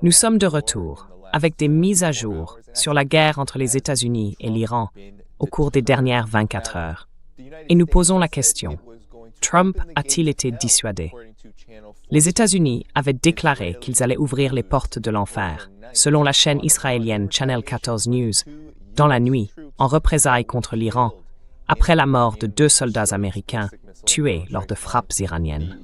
Nous sommes de retour avec des mises à jour sur la guerre entre les États-Unis et l'Iran au cours des dernières 24 heures. Et nous posons la question, Trump a-t-il été dissuadé? Les États-Unis avaient déclaré qu'ils allaient ouvrir les portes de l'enfer, selon la chaîne israélienne Channel 14 News, dans la nuit, en représailles contre l'Iran, après la mort de 2 soldats américains tués lors de frappes iraniennes.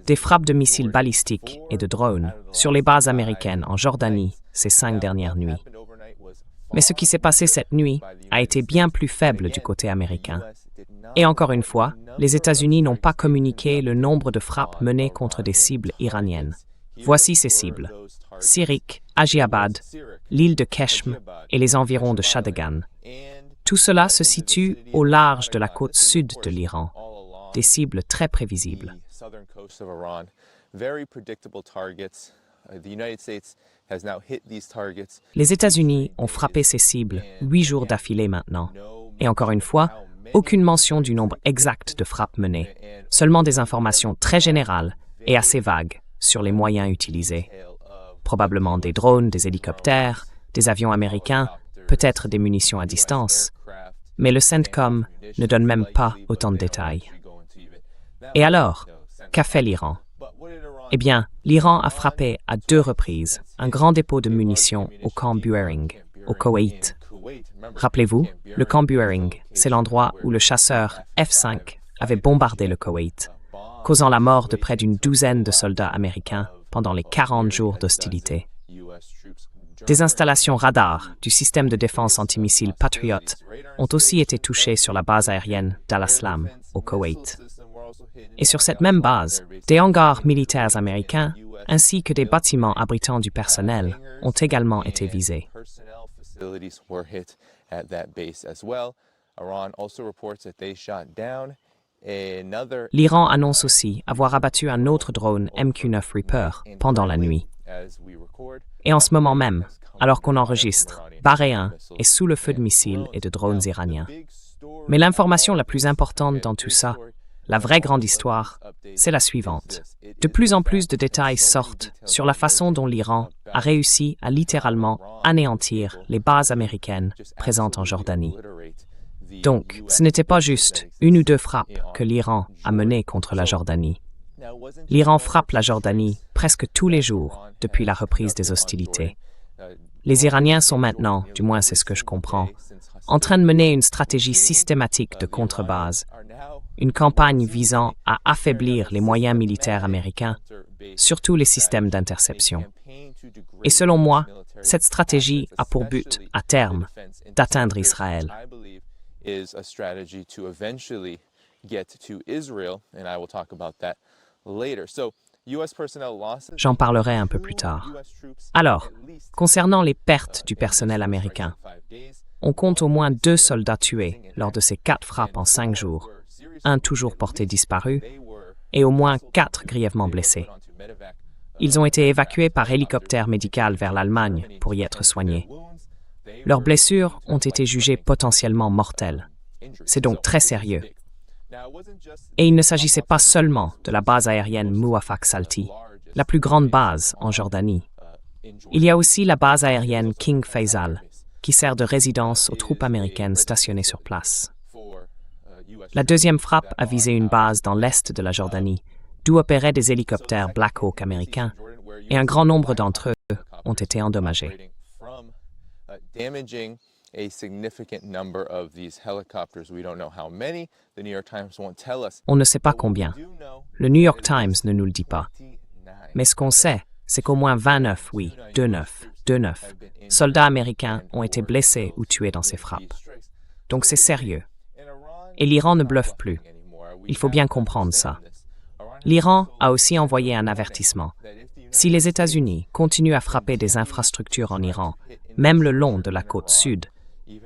Des frappes de missiles balistiques et de drones sur les bases américaines en Jordanie ces 5 dernières nuits. Mais ce qui s'est passé cette nuit a été bien plus faible du côté américain. Et encore une fois, les États-Unis n'ont pas communiqué le nombre de frappes menées contre des cibles iraniennes. Voici ces cibles: Sirik, Ajiabad, l'île de Keshm et les environs de Shadeghan. Tout cela se situe au large de la côte sud de l'Iran, des cibles très prévisibles. Les États-Unis ont frappé ces cibles 8 jours d'affilée maintenant. Et encore une fois, aucune mention du nombre exact de frappes menées, seulement des informations très générales et assez vagues sur les moyens utilisés. Probablement des drones, des hélicoptères, des avions américains, peut-être des munitions à distance. Mais le CENTCOM ne donne même pas autant de détails. Et alors, qu'a fait l'Iran? Eh bien, l'Iran a frappé à 2 reprises un grand dépôt de munitions au camp Buehring, au Koweït. Rappelez-vous, le camp Buehring, c'est l'endroit où le chasseur F-5 avait bombardé le Koweït, causant la mort de près d'une douzaine de soldats américains pendant les 40 jours d'hostilité. Des installations radars du système de défense antimissile Patriot ont aussi été touchées sur la base aérienne d'Al-Aslam, au Koweït. Et sur cette même base, des hangars militaires américains ainsi que des bâtiments abritant du personnel ont également été visés. L'Iran annonce aussi avoir abattu un autre drone MQ-9 Reaper pendant la nuit. Et en ce moment même, alors qu'on enregistre, Bahreïn est sous le feu de missiles et de drones iraniens. Mais l'information la plus importante dans tout ça, la vraie grande histoire, c'est la suivante. De plus en plus de détails sortent sur la façon dont l'Iran a réussi à littéralement anéantir les bases américaines présentes en Jordanie. Donc, ce n'était pas juste 1 ou 2 frappes que l'Iran a menées contre la Jordanie. L'Iran frappe la Jordanie presque tous les jours depuis la reprise des hostilités. Les Iraniens sont maintenant, du moins c'est ce que je comprends, en train de mener une stratégie systématique de contrebase, une campagne visant à affaiblir les moyens militaires américains, surtout les systèmes d'interception. Et selon moi, cette stratégie a pour but, à terme, d'atteindre Israël. J'en parlerai un peu plus tard. Alors, concernant les pertes du personnel américain, on compte au moins 2 soldats tués lors de ces 4 frappes en 5 jours, un toujours porté disparu, et au moins 4 grièvement blessés. Ils ont été évacués par hélicoptère médical vers l'Allemagne pour y être soignés. Leurs blessures ont été jugées potentiellement mortelles. C'est donc très sérieux. Et il ne s'agissait pas seulement de la base aérienne Muwafaq Salti, la plus grande base en Jordanie. Il y a aussi la base aérienne King Faisal, qui sert de résidence aux troupes américaines stationnées sur place. La deuxième frappe a visé une base dans l'est de la Jordanie, d'où opéraient des hélicoptères Black Hawk américains, et un grand nombre d'entre eux ont été endommagés. On ne sait pas combien. Le New York Times ne nous le dit pas. Mais ce qu'on sait, c'est qu'au moins 29, oui, 29 soldats américains ont été blessés ou tués dans ces frappes. Donc c'est sérieux. Et l'Iran ne bluffe plus. Il faut bien comprendre ça. L'Iran a aussi envoyé un avertissement. Si les États-Unis continuent à frapper des infrastructures en Iran, même le long de la côte sud,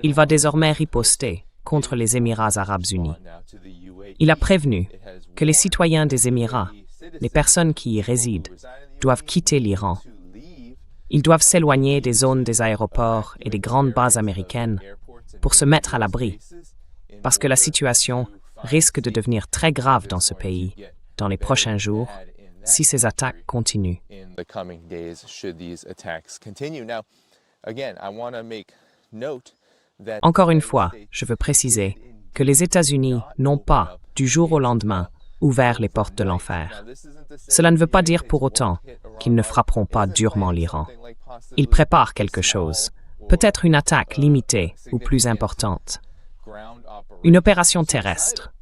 il va désormais riposter contre les Émirats arabes unis. Il a prévenu que les citoyens des Émirats, les personnes qui y résident, doivent quitter l'Iran. Ils doivent s'éloigner des zones des aéroports et des grandes bases américaines pour se mettre à l'abri, parce que la situation risque de devenir très grave dans ce pays dans les prochains jours si ces attaques continuent. Encore une fois, je veux préciser que les États-Unis n'ont pas, du jour au lendemain, ouvert les portes de l'enfer. Cela ne veut pas dire pour autant qu'ils ne frapperont pas durement l'Iran. Ils préparent quelque chose, peut-être une attaque limitée ou plus importante. Une opération terrestre.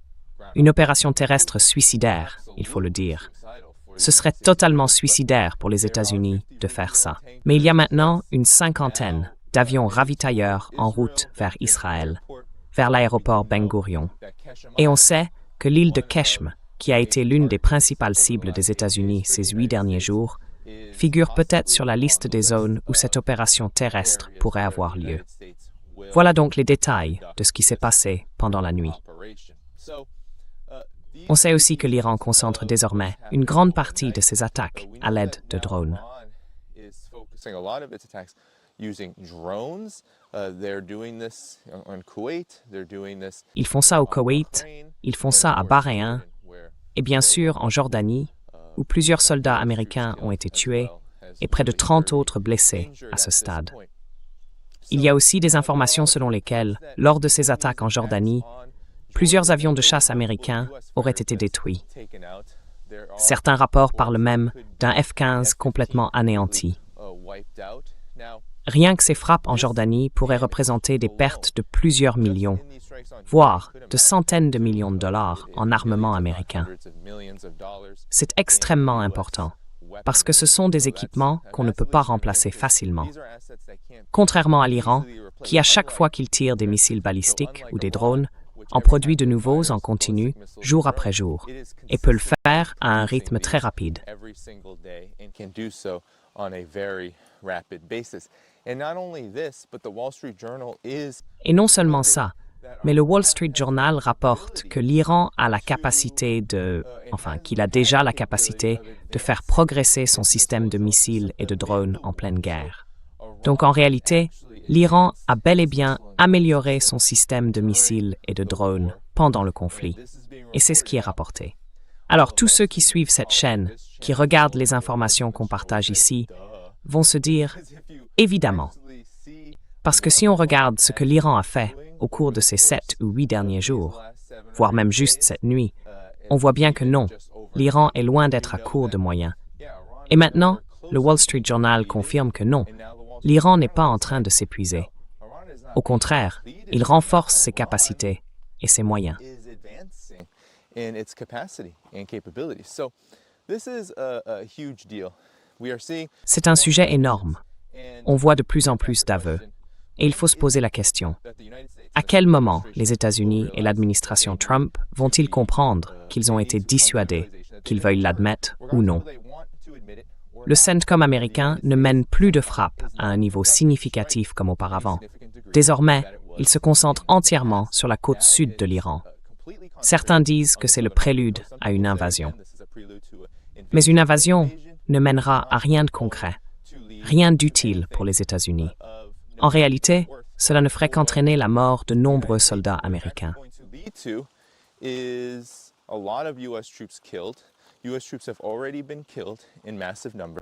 Une opération terrestre suicidaire, il faut le dire. Ce serait totalement suicidaire pour les États-Unis de faire ça. Mais il y a maintenant une 50aine d'avions ravitailleurs en route vers Israël, vers l'aéroport Ben Gurion. Et on sait que l'île de Keshm, qui a été l'une des principales cibles des États-Unis ces 8 derniers jours, figure peut-être sur la liste des zones où cette opération terrestre pourrait avoir lieu. Voilà donc les détails de ce qui s'est passé pendant la nuit. On sait aussi que l'Iran concentre désormais une grande partie de ses attaques à l'aide de drones. Ils font ça au Koweït, ils font ça à Bahreïn, et bien sûr en Jordanie, où plusieurs soldats américains ont été tués et près de 30 autres blessés à ce stade. Il y a aussi des informations selon lesquelles, lors de ces attaques en Jordanie, plusieurs avions de chasse américains auraient été détruits. Certains rapports parlent même d'un F-15 complètement anéanti. Rien que ces frappes en Jordanie pourraient représenter des pertes de plusieurs millions, voire de centaines de millions de dollars en armement américain. C'est extrêmement important, parce que ce sont des équipements qu'on ne peut pas remplacer facilement. Contrairement à l'Iran, qui à chaque fois qu'il tire des missiles balistiques ou des drones, en produit de nouveaux en continu, jour après jour, et peut le faire à un rythme très rapide. Et non seulement ça, mais le Wall Street Journal rapporte que l'Iran a la capacité qu'il a déjà la capacité de faire progresser son système de missiles et de drones en pleine guerre. Donc en réalité, l'Iran a bel et bien amélioré son système de missiles et de drones pendant le conflit. Et c'est ce qui est rapporté. Alors tous ceux qui suivent cette chaîne, qui regardent les informations qu'on partage ici, vont se dire « évidemment ». Parce que si on regarde ce que l'Iran a fait au cours de ces 7 ou 8 derniers jours, voire même juste cette nuit, on voit bien que non, l'Iran est loin d'être à court de moyens. Et maintenant, le Wall Street Journal confirme que non, l'Iran n'est pas en train de s'épuiser. Au contraire, il renforce ses capacités et ses moyens. C'est un sujet énorme. On voit de plus en plus d'aveux. Et il faut se poser la question. À quel moment les États-Unis et l'administration Trump vont-ils comprendre qu'ils ont été dissuadés, qu'ils veuillent l'admettre ou non? Le CENTCOM américain ne mène plus de frappes à un niveau significatif comme auparavant. Désormais, il se concentre entièrement sur la côte sud de l'Iran. Certains disent que c'est le prélude à une invasion. Mais une invasion ne mènera à rien de concret, rien d'utile pour les États-Unis. En réalité, cela ne ferait qu'entraîner la mort de nombreux soldats américains. Des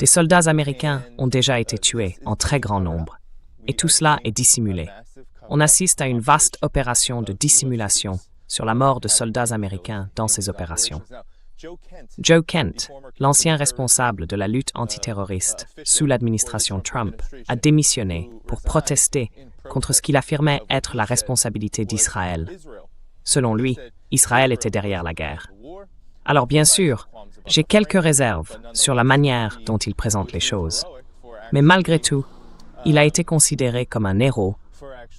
soldats américains ont déjà été tués en très grand nombre, et tout cela est dissimulé. On assiste à une vaste opération de dissimulation sur la mort de soldats américains dans ces opérations. Joe Kent, l'ancien responsable de la lutte antiterroriste sous l'administration Trump, a démissionné pour protester contre ce qu'il affirmait être la responsabilité d'Israël. Selon lui, Israël était derrière la guerre. Alors bien sûr, j'ai quelques réserves sur la manière dont il présente les choses. Mais malgré tout, il a été considéré comme un héros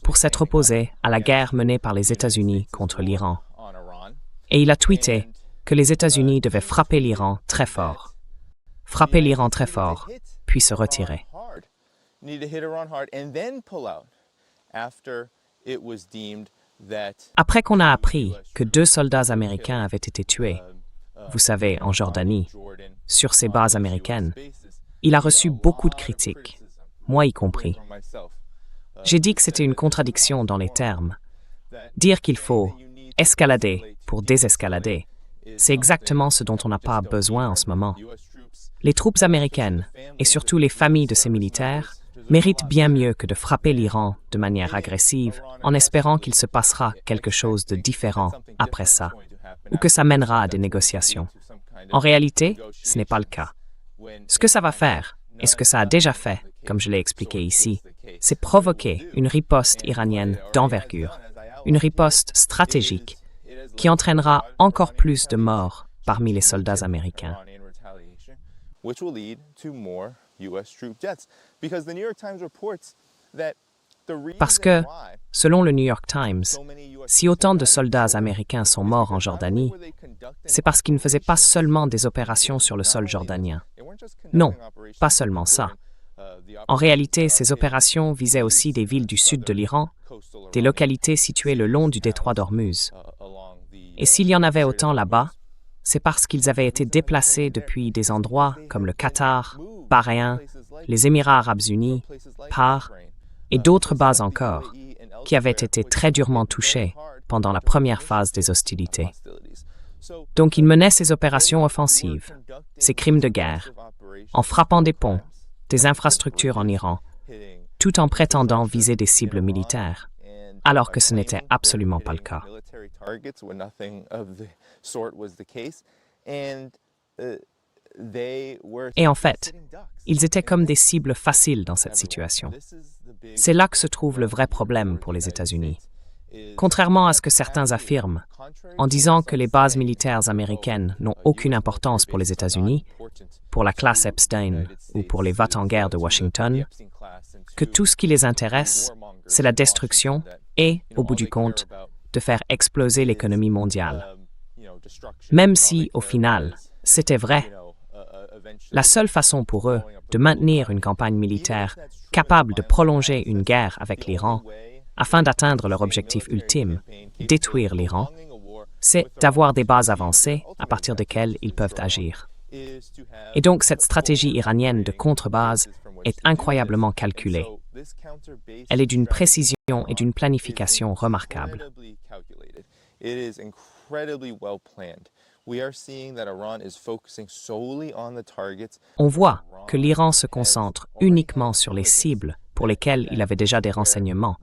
pour s'être opposé à la guerre menée par les États-Unis contre l'Iran. Et il a tweeté que les États-Unis devaient frapper l'Iran très fort. Frapper l'Iran très fort, puis se retirer. Après qu'on a appris que 2 soldats américains avaient été tués, vous savez, en Jordanie, sur ces bases américaines, il a reçu beaucoup de critiques, moi y compris. J'ai dit que c'était une contradiction dans les termes. Dire qu'il faut escalader pour désescalader c'est exactement ce dont on n'a pas besoin en ce moment. Les troupes américaines, et surtout les familles de ces militaires, méritent bien mieux que de frapper l'Iran de manière agressive en espérant qu'il se passera quelque chose de différent après ça, ou que ça mènera à des négociations. En réalité, ce n'est pas le cas. Ce que ça va faire, et ce que ça a déjà fait, comme je l'ai expliqué ici, c'est provoquer une riposte iranienne d'envergure, une riposte stratégique, qui entraînera encore plus de morts parmi les soldats américains. Parce que, selon le New York Times, si autant de soldats américains sont morts en Jordanie, c'est parce qu'ils ne faisaient pas seulement des opérations sur le sol jordanien. Non, pas seulement ça. En réalité, ces opérations visaient aussi des villes du sud de l'Iran, des localités situées le long du détroit d'Ormuz. Et s'il y en avait autant là-bas, c'est parce qu'ils avaient été déplacés depuis des endroits comme le Qatar, Bahreïn, les Émirats arabes unis, Par et d'autres bases encore, qui avaient été très durement touchées pendant la première phase des hostilités. Donc ils menaient ces opérations offensives, ces crimes de guerre, en frappant des ponts, des infrastructures en Iran, tout en prétendant viser des cibles militaires, alors que ce n'était absolument pas le cas. Et en fait, ils étaient comme des cibles faciles dans cette situation. C'est là que se trouve le vrai problème pour les États-Unis. Contrairement à ce que certains affirment, en disant que les bases militaires américaines n'ont aucune importance pour les États-Unis, pour la classe Epstein ou pour les va-t-en-guerre de Washington, que tout ce qui les intéresse, c'est la destruction et, au bout du compte, de faire exploser l'économie mondiale. Même si, au final, c'était vrai, la seule façon pour eux de maintenir une campagne militaire capable de prolonger une guerre avec l'Iran, afin d'atteindre leur objectif ultime, détruire l'Iran, c'est d'avoir des bases avancées à partir desquelles ils peuvent agir. Et donc cette stratégie iranienne de contre-base est incroyablement calculée. Elle est d'une précision et d'une planification remarquables. On voit que l'Iran se concentre uniquement sur les cibles pour lesquelles il avait déjà des renseignements,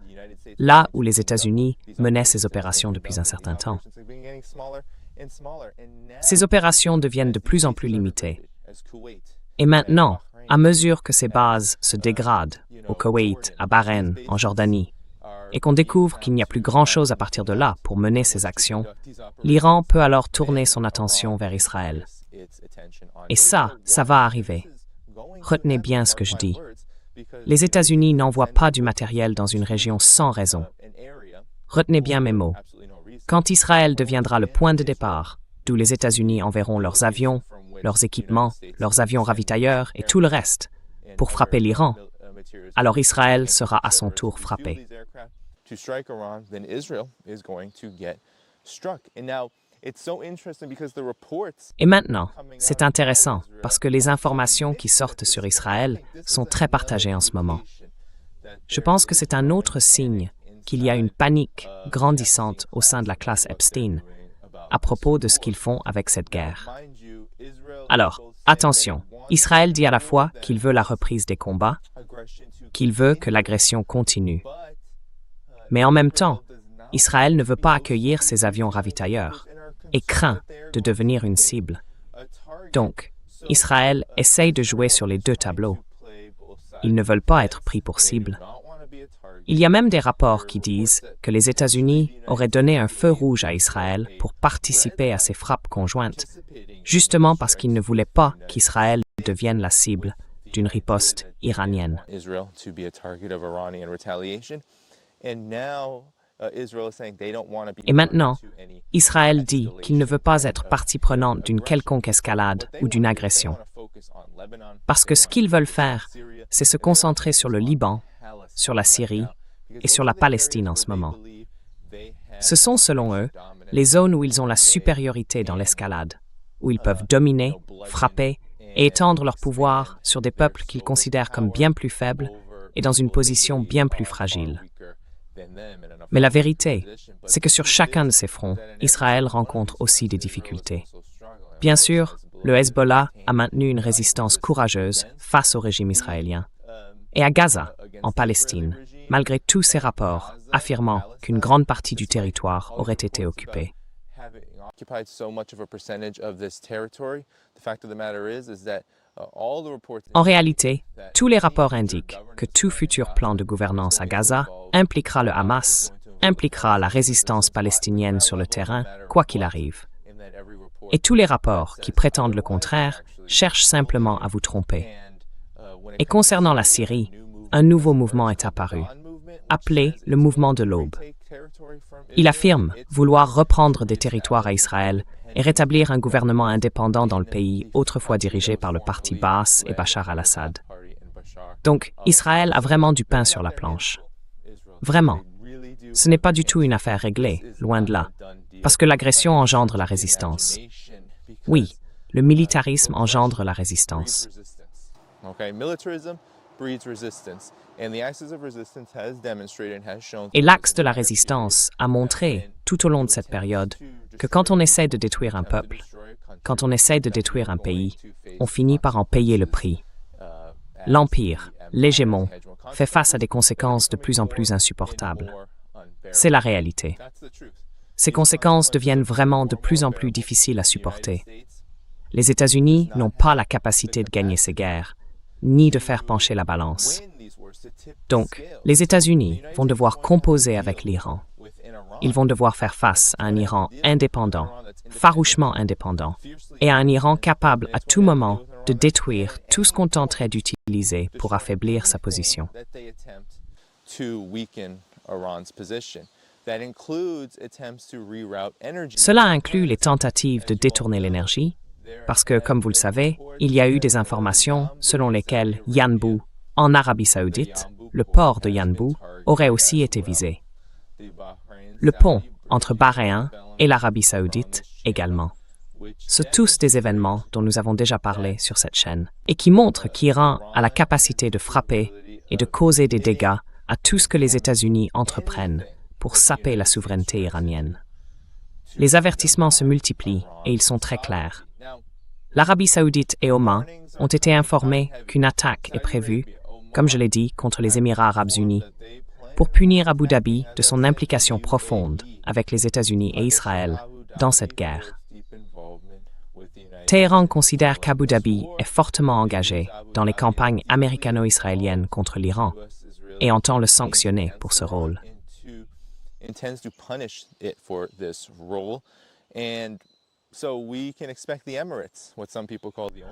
là où les États-Unis menaient ces opérations depuis un certain temps. Ces opérations deviennent de plus en plus limitées. Et maintenant, à mesure que ces bases se dégradent, au Koweït, à Bahreïn, en Jordanie, et qu'on découvre qu'il n'y a plus grand-chose à partir de là pour mener ces actions, l'Iran peut alors tourner son attention vers Israël. Et ça va arriver. Retenez bien ce que je dis. Les États-Unis n'envoient pas du matériel dans une région sans raison. Retenez bien mes mots. Quand Israël deviendra le point de départ, d'où les États-Unis enverront leurs avions, leurs équipements, leurs avions ravitailleurs et tout le reste, pour frapper l'Iran, alors Israël sera à son tour frappé. Et maintenant, c'est intéressant parce que les informations qui sortent sur Israël sont très partagées en ce moment. Je pense que c'est un autre signe qu'il y a une panique grandissante au sein de la classe Epstein à propos de ce qu'ils font avec cette guerre. Alors, attention, Israël dit à la fois qu'il veut la reprise des combats, qu'il veut que l'agression continue. Mais en même temps, Israël ne veut pas accueillir ses avions ravitailleurs et craint de devenir une cible. Donc, Israël essaye de jouer sur les deux tableaux. Ils ne veulent pas être pris pour cible. Il y a même des rapports qui disent que les États-Unis auraient donné un feu rouge à Israël pour participer à ces frappes conjointes, justement parce qu'ils ne voulaient pas qu'Israël devienne la cible d'une riposte iranienne. Et maintenant, Israël dit qu'il ne veut pas être partie prenante d'une quelconque escalade ou d'une agression. Parce que ce qu'ils veulent faire, c'est se concentrer sur le Liban, sur la Syrie et sur la Palestine en ce moment. Ce sont, selon eux, les zones où ils ont la supériorité dans l'escalade, où ils peuvent dominer, frapper et étendre leur pouvoir sur des peuples qu'ils considèrent comme bien plus faibles et dans une position bien plus fragile. Mais la vérité, c'est que sur chacun de ces fronts, Israël rencontre aussi des difficultés. Bien sûr, le Hezbollah a maintenu une résistance courageuse face au régime israélien. Et à Gaza, en Palestine, malgré tous ces rapports affirmant qu'une grande partie du territoire aurait été occupée. En réalité, tous les rapports indiquent que tout futur plan de gouvernance à Gaza impliquera le Hamas, impliquera la résistance palestinienne sur le terrain, quoi qu'il arrive. Et tous les rapports qui prétendent le contraire cherchent simplement à vous tromper. Et concernant la Syrie, un nouveau mouvement est apparu, appelé le mouvement de l'Aube. Il affirme vouloir reprendre des territoires à Israël et rétablir un gouvernement indépendant dans le pays autrefois dirigé par le parti Baas et Bachar al-Assad. Donc, Israël a vraiment du pain sur la planche. Vraiment. Ce n'est pas du tout une affaire réglée, loin de là, parce que l'agression engendre la résistance. Oui, le militarisme engendre la résistance. Et l'axe de la résistance a montré, tout au long de cette période, que quand on essaie de détruire un peuple, quand on essaie de détruire un pays, on finit par en payer le prix. L'Empire, l'hégémon, fait face à des conséquences de plus en plus insupportables. C'est la réalité. Ces conséquences deviennent vraiment de plus en plus difficiles à supporter. Les États-Unis n'ont pas la capacité de gagner ces guerres, ni de faire pencher la balance. Donc, les États-Unis vont devoir composer avec l'Iran. Ils vont devoir faire face à un Iran indépendant, farouchement indépendant, et à un Iran capable à tout moment de détruire tout ce qu'on tenterait d'utiliser pour affaiblir sa position. Cela inclut les tentatives de détourner l'énergie, parce que, comme vous le savez, il y a eu des informations selon lesquelles Yanbu, en Arabie Saoudite, le port de Yanbu, aurait aussi été visé. Le pont entre Bahreïn et l'Arabie Saoudite également. Ce sont tous des événements dont nous avons déjà parlé sur cette chaîne et qui montrent qu'Iran a la capacité de frapper et de causer des dégâts à tout ce que les États-Unis entreprennent pour saper la souveraineté iranienne. Les avertissements se multiplient et ils sont très clairs. L'Arabie Saoudite et Oman ont été informés qu'une attaque est prévue, comme je l'ai dit, contre les Émirats arabes unis, pour punir Abu Dhabi de son implication profonde avec les États-Unis et Israël dans cette guerre. Téhéran considère qu'Abu Dhabi est fortement engagé dans les campagnes américano-israéliennes contre l'Iran et entend le sanctionner pour ce rôle.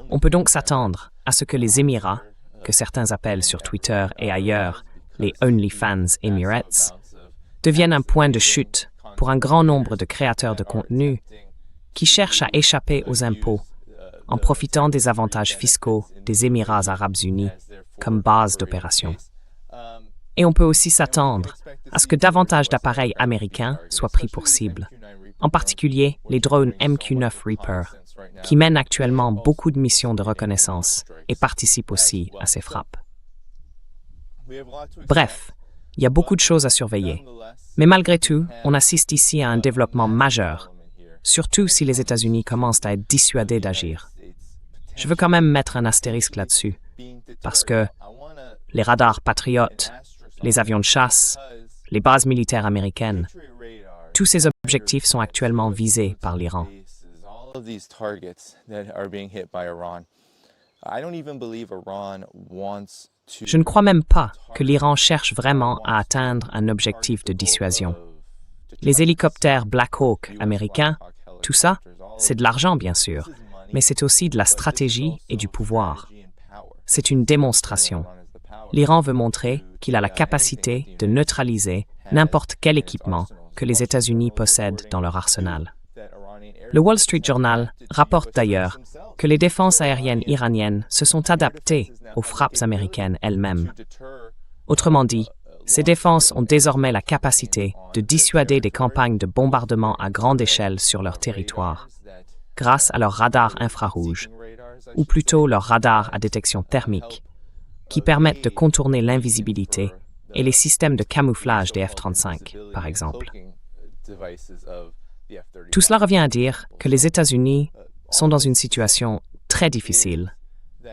On peut donc s'attendre à ce que les Émirats, que certains appellent sur Twitter et ailleurs les OnlyFans Emirates, deviennent un point de chute pour un grand nombre de créateurs de contenu qui cherchent à échapper aux impôts en profitant des avantages fiscaux des Émirats arabes unis comme base d'opération. Et on peut aussi s'attendre à ce que davantage d'appareils américains soient pris pour cible, en particulier les drones MQ-9 Reaper, qui mènent actuellement beaucoup de missions de reconnaissance et participent aussi à ces frappes. Bref, il y a beaucoup de choses à surveiller. Mais malgré tout, on assiste ici à un développement majeur, surtout si les États-Unis commencent à être dissuadés d'agir. Je veux quand même mettre un astérisque là-dessus, parce que les radars patriotes, les avions de chasse, les bases militaires américaines, tous ces objectifs sont actuellement visés par l'Iran. Je ne crois même pas que l'Iran cherche vraiment à atteindre un objectif de dissuasion. Les hélicoptères Black Hawk américains, tout ça, c'est de l'argent bien sûr, mais c'est aussi de la stratégie et du pouvoir. C'est une démonstration. L'Iran veut montrer qu'il a la capacité de neutraliser n'importe quel équipement que les États-Unis possèdent dans leur arsenal. Le Wall Street Journal rapporte d'ailleurs que les défenses aériennes iraniennes se sont adaptées aux frappes américaines elles-mêmes. Autrement dit, ces défenses ont désormais la capacité de dissuader des campagnes de bombardement à grande échelle sur leur territoire, grâce à leurs radars infrarouges, ou plutôt leurs radars à détection thermique, qui permettent de contourner l'invisibilité et les systèmes de camouflage des F-35, par exemple. Tout cela revient à dire que les États-Unis sont dans une situation très difficile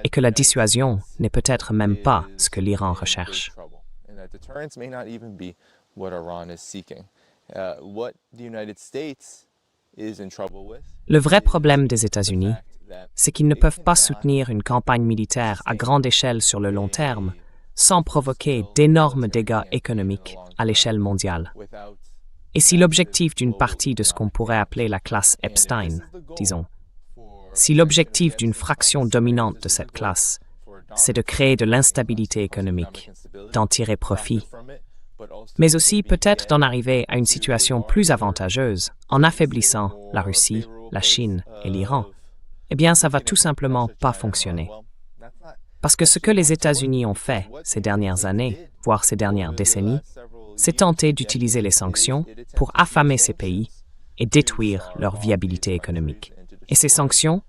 et que la dissuasion n'est peut-être même pas ce que l'Iran recherche. Le vrai problème des États-Unis, c'est qu'ils ne peuvent pas soutenir une campagne militaire à grande échelle sur le long terme sans provoquer d'énormes dégâts économiques à l'échelle mondiale. Et si l'objectif d'une partie de ce qu'on pourrait appeler la classe Epstein, disons, si l'objectif d'une fraction dominante de cette classe, c'est de créer de l'instabilité économique, d'en tirer profit, mais aussi peut-être d'en arriver à une situation plus avantageuse en affaiblissant la Russie, la Chine et l'Iran, eh bien ça va tout simplement pas fonctionner. Parce que ce que les États-Unis ont fait ces dernières années, voire ces dernières décennies, c'est tenter d'utiliser les sanctions pour affamer ces pays et détruire leur viabilité économique. Et ces sanctions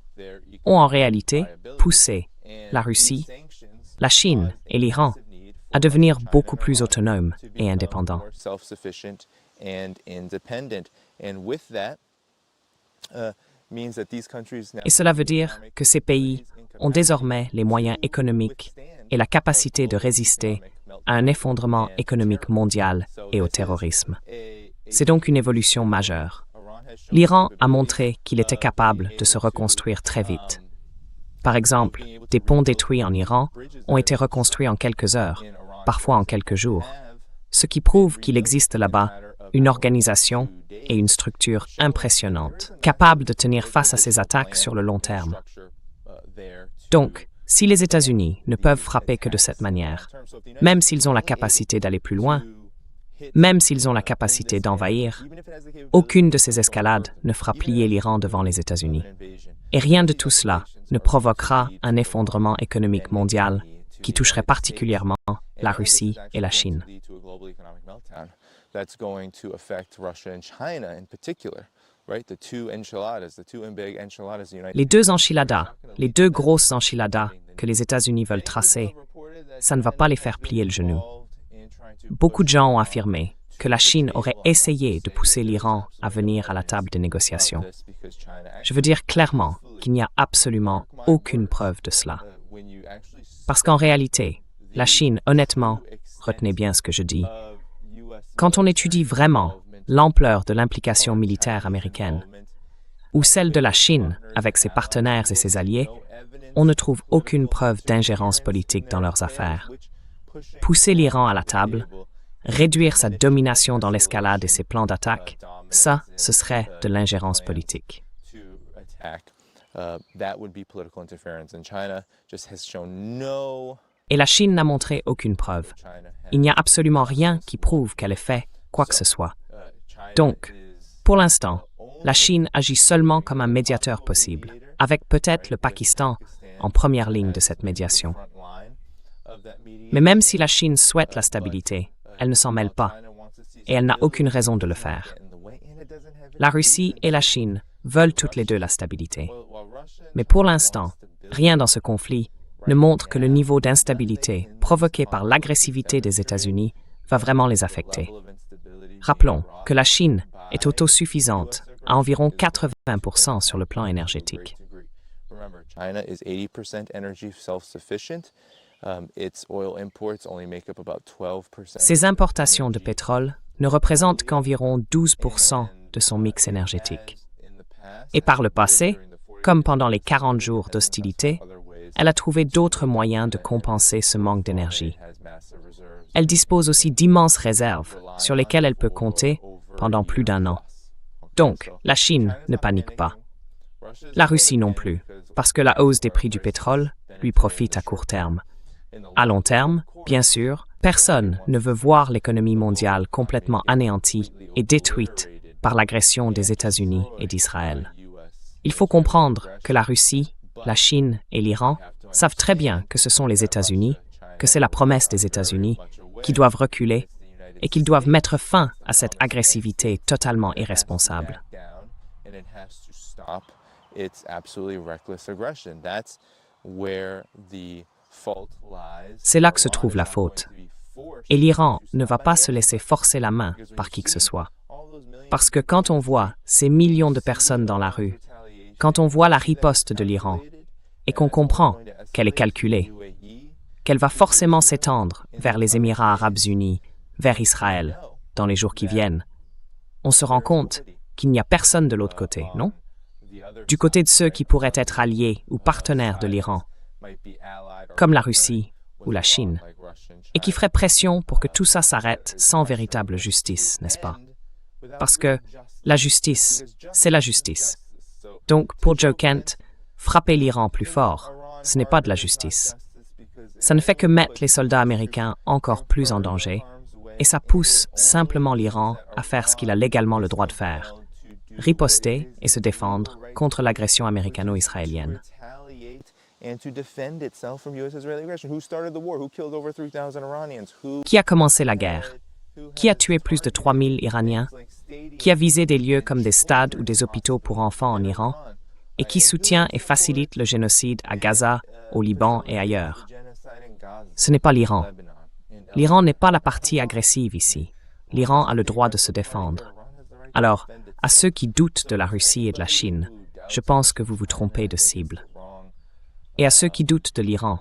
ont en réalité poussé la Russie, la Chine et l'Iran à devenir beaucoup plus autonomes et indépendants. Et cela veut dire que ces pays ont désormais les moyens économiques et la capacité de résister à un effondrement économique mondial et au terrorisme. C'est donc une évolution majeure. L'Iran a montré qu'il était capable de se reconstruire très vite. Par exemple, des ponts détruits en Iran ont été reconstruits en quelques heures, parfois en quelques jours, ce qui prouve qu'il existe là-bas une organisation et une structure impressionnantes, capables de tenir face à ces attaques sur le long terme. Donc, si les États-Unis ne peuvent frapper que de cette manière, même s'ils ont la capacité d'aller plus loin, même s'ils ont la capacité d'envahir, aucune de ces escalades ne fera plier l'Iran devant les États-Unis. Et rien de tout cela ne provoquera un effondrement économique mondial qui toucherait particulièrement la Russie et la Chine. Les deux enchiladas, les deux grosses enchiladas que les États-Unis veulent tracer, ça ne va pas les faire plier le genou. Beaucoup de gens ont affirmé que la Chine aurait essayé de pousser l'Iran à venir à la table des négociations. Je veux dire clairement qu'il n'y a absolument aucune preuve de cela. Parce qu'en réalité, la Chine, honnêtement, retenez bien ce que je dis, quand on étudie vraiment l'ampleur de l'implication militaire américaine, ou celle de la Chine avec ses partenaires et ses alliés, on ne trouve aucune preuve d'ingérence politique dans leurs affaires. Pousser l'Iran à la table, réduire sa domination dans l'escalade et ses plans d'attaque, ça, ce serait de l'ingérence politique. Et la Chine n'a montré aucune preuve. Il n'y a absolument rien qui prouve qu'elle ait fait quoi que ce soit. Donc, pour l'instant, la Chine agit seulement comme un médiateur possible, avec peut-être le Pakistan en première ligne de cette médiation. Mais même si la Chine souhaite la stabilité, elle ne s'en mêle pas, et elle n'a aucune raison de le faire. La Russie et la Chine veulent toutes les deux la stabilité. Mais pour l'instant, rien dans ce conflit ne montre que le niveau d'instabilité provoqué par l'agressivité des États-Unis va vraiment les affecter. Rappelons que la Chine est autosuffisante à environ 80% sur le plan énergétique. Ses importations de pétrole ne représentent qu'environ 12% de son mix énergétique. Et par le passé, comme pendant les 40 jours d'hostilité, elle a trouvé d'autres moyens de compenser ce manque d'énergie. Elle dispose aussi d'immenses réserves sur lesquelles elle peut compter pendant plus d'un an. Donc, la Chine ne panique pas. La Russie non plus, parce que la hausse des prix du pétrole lui profite à court terme. À long terme, bien sûr, personne ne veut voir l'économie mondiale complètement anéantie et détruite par l'agression des États-Unis et d'Israël. Il faut comprendre que la Russie, la Chine et l'Iran savent très bien que ce sont les États-Unis, que c'est la promesse des États-Unis, qui doivent reculer et qu'ils doivent mettre fin à cette agressivité totalement irresponsable. C'est là que se trouve la faute. Et l'Iran ne va pas se laisser forcer la main par qui que ce soit. Parce que quand on voit ces millions de personnes dans la rue, quand on voit la riposte de l'Iran, et qu'on comprend qu'elle est calculée, qu'elle va forcément s'étendre vers les Émirats arabes unis, vers Israël, dans les jours qui viennent, on se rend compte qu'il n'y a personne de l'autre côté, non? Du côté de ceux qui pourraient être alliés ou partenaires de l'Iran, comme la Russie ou la Chine, et qui feraient pression pour que tout ça s'arrête sans véritable justice, n'est-ce pas? Parce que la justice, c'est la justice. Donc, pour Joe Kent, frapper l'Iran plus fort, ce n'est pas de la justice. Ça ne fait que mettre les soldats américains encore plus en danger, et ça pousse simplement l'Iran à faire ce qu'il a légalement le droit de faire, riposter et se défendre contre l'agression américano-israélienne. Qui a commencé la guerre? Qui a tué plus de 3000 Iraniens? Qui a visé des lieux comme des stades ou des hôpitaux pour enfants en Iran? Et qui soutient et facilite le génocide à Gaza, au Liban et ailleurs? Ce n'est pas l'Iran. L'Iran n'est pas la partie agressive ici. L'Iran a le droit de se défendre. Alors, à ceux qui doutent de la Russie et de la Chine, je pense que vous vous trompez de cible. Et à ceux qui doutent de l'Iran,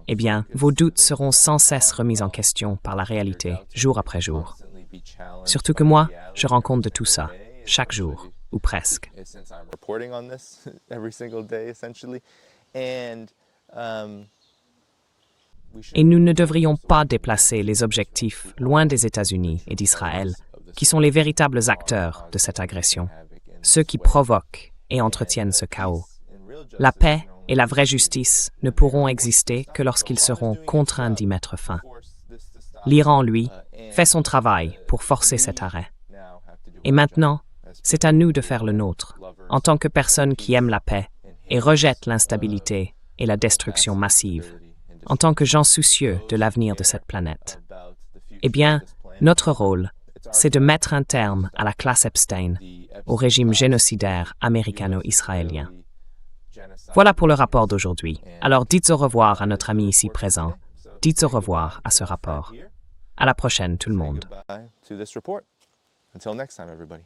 eh bien, vos doutes seront sans cesse remis en question par la réalité, jour après jour. Surtout que moi, je rends compte de tout ça, chaque jour, ou presque. Et nous ne devrions pas déplacer les objectifs loin des États-Unis et d'Israël, qui sont les véritables acteurs de cette agression, ceux qui provoquent et entretiennent ce chaos. La paix et la vraie justice ne pourront exister que lorsqu'ils seront contraints d'y mettre fin. L'Iran, lui, fait son travail pour forcer cet arrêt. Et maintenant, c'est à nous de faire le nôtre, en tant que personnes qui aiment la paix et rejettent l'instabilité et la destruction massive, en tant que gens soucieux de l'avenir de cette planète. Eh bien, notre rôle, c'est de mettre un terme à la classe Epstein, au régime génocidaire américano-israélien. Voilà pour le rapport d'aujourd'hui. Alors dites au revoir à notre ami ici présent. Dites au revoir à ce rapport. À la prochaine, tout le monde. Until next time, everybody.